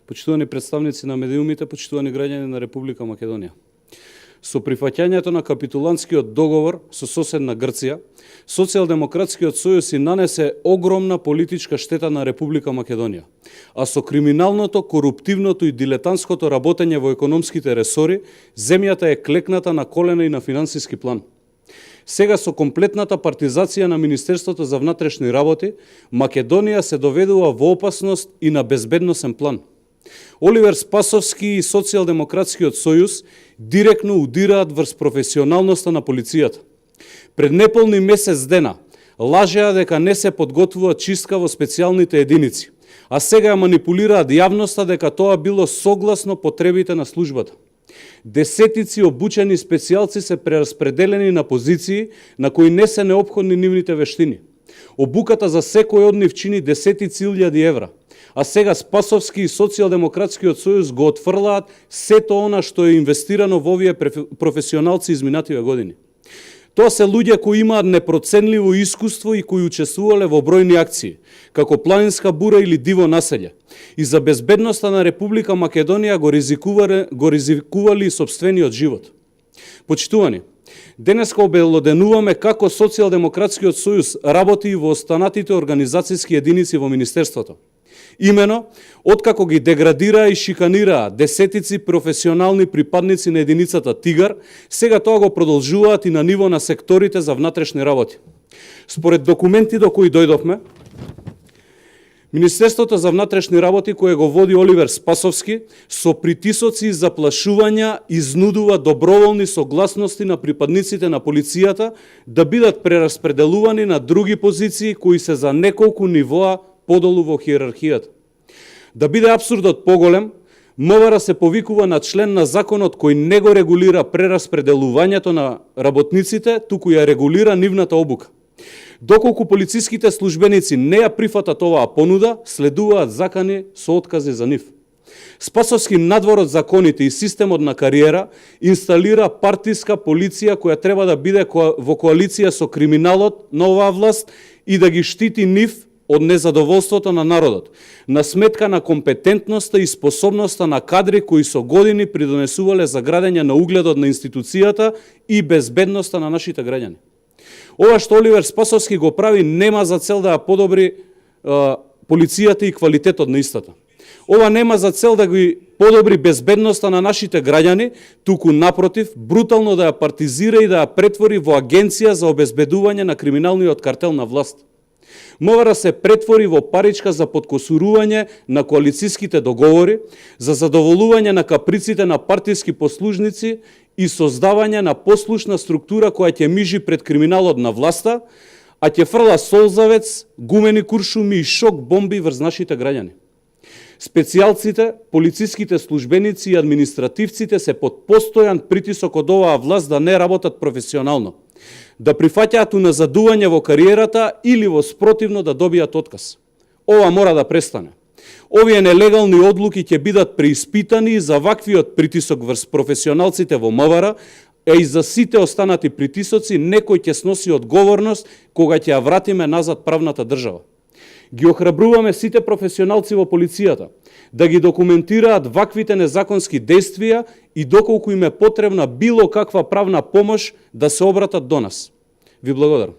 Почитувани представници на медиумите, почитувани граѓани на Република Македонија. Со прифаќањето на капитулантскиот договор со соседна Грција, Социјалдемократскиот сојуз и нанесе огромна политичка штета на Република Македонија, а со криминалното, коруптивното и дилетантското работење во економските ресори, земјата е клекната на колена и на финансиски план. Сега со комплетната партизација на Министерството за внатрешни работи, Македонија се доведува во опасност и на безбедносен план. Оливер Спасовски и Социјалдемократскиот сојуз директно удираат врз професионалноста на полицијата. Пред неполни месец дена лажеа дека не се подготвува чистка во специјалните единици, а сега ја манипулираат јавноста дека тоа било согласно потребите на службата. Десетици обучени специјалци се прераспределени на позиции на кои не се неопходни нивните вештини. Обуката за секој од нив чини десетици илјади евра, а сега Спасовски и Социјалдемократскиот сојуз го отфрлаат сето она што е инвестирано во овие професионалци изминативе години. Тоа се луѓе кои имаат непроценливо искуство и кои учествувале во бројни акции, како Планинска бура или Диво населје. И за безбедноста на Република Македонија го ризикували и сопствениот живот. Почитувани, денеска обелоденуваме како Социјалдемократскиот сојуз работи и во останатите организацијски единици во Министерството. Имено, откако ги деградираа и шиканираа десетици професионални припадници на единицата Тигар, сега тоа го продолжуваат и на ниво на секторите за внатрешни работи. Според документи до кои дојдовме, Министерството за внатрешни работи, кое го води Оливер Спасовски, со притисоци и заплашувања изнудува доброволни согласности на припадниците на полицијата да бидат прераспределувани на други позиции кои се за неколку нивоа подолу во хиерархијата. Да биде абсурдот поголем, МВР се повикува на член на законот кој не го регулира прераспределувањето на работниците, туку ја регулира нивната обука. Доколку полициските службеници не ја прифатат оваа понуда, следуваат закани со откази за нив. Спасовски надвор од законите и системот на кариера инсталира партиска полиција која треба да биде во коалиција со криминалот на оваа власт и да ги штити нив од незадоволството на народот, на сметка на компетентноста и способноста на кадри кои со години придонесувале за градење на угледот на институцијата и безбедноста на нашите граѓани. Ова што Оливер Спасовски го прави нема за цел да ја подобри полицијата и квалитетот на истата. Ова нема за цел да ги подобри безбедноста на нашите граѓани, туку напротив, брутално да ја партизира и да ја претвори во агенција за обезбедување на криминалниот картел на власт. МВР се претвори во паричка за подкосурување на коалициските договори, за задоволување на каприците на партиски послужници и создавање на послушна структура која ќе мижи пред криминалот на власта, а ќе фрла солзавец, гумени куршуми и шок бомби врз нашите граѓани. Специјалците, полициските службеници и административците се под постојан притисок од оваа власт да не работат професионално, да прифаќаат уназадување во кариерата или во спротивно да добијат отказ. Ова мора да престане. Овие нелегални одлуки ќе бидат преиспитани и за ваквиот притисок врз професионалците во МВР, а и за сите останати притисоци некој ќе сноси одговорност кога ќе ја вратиме назад правната држава. Ги охрабруваме сите професионалци во полицијата да ги документираат ваквите незаконски действија и доколку им е потребна било каква правна помош да се обратат до нас. Ви благодарам.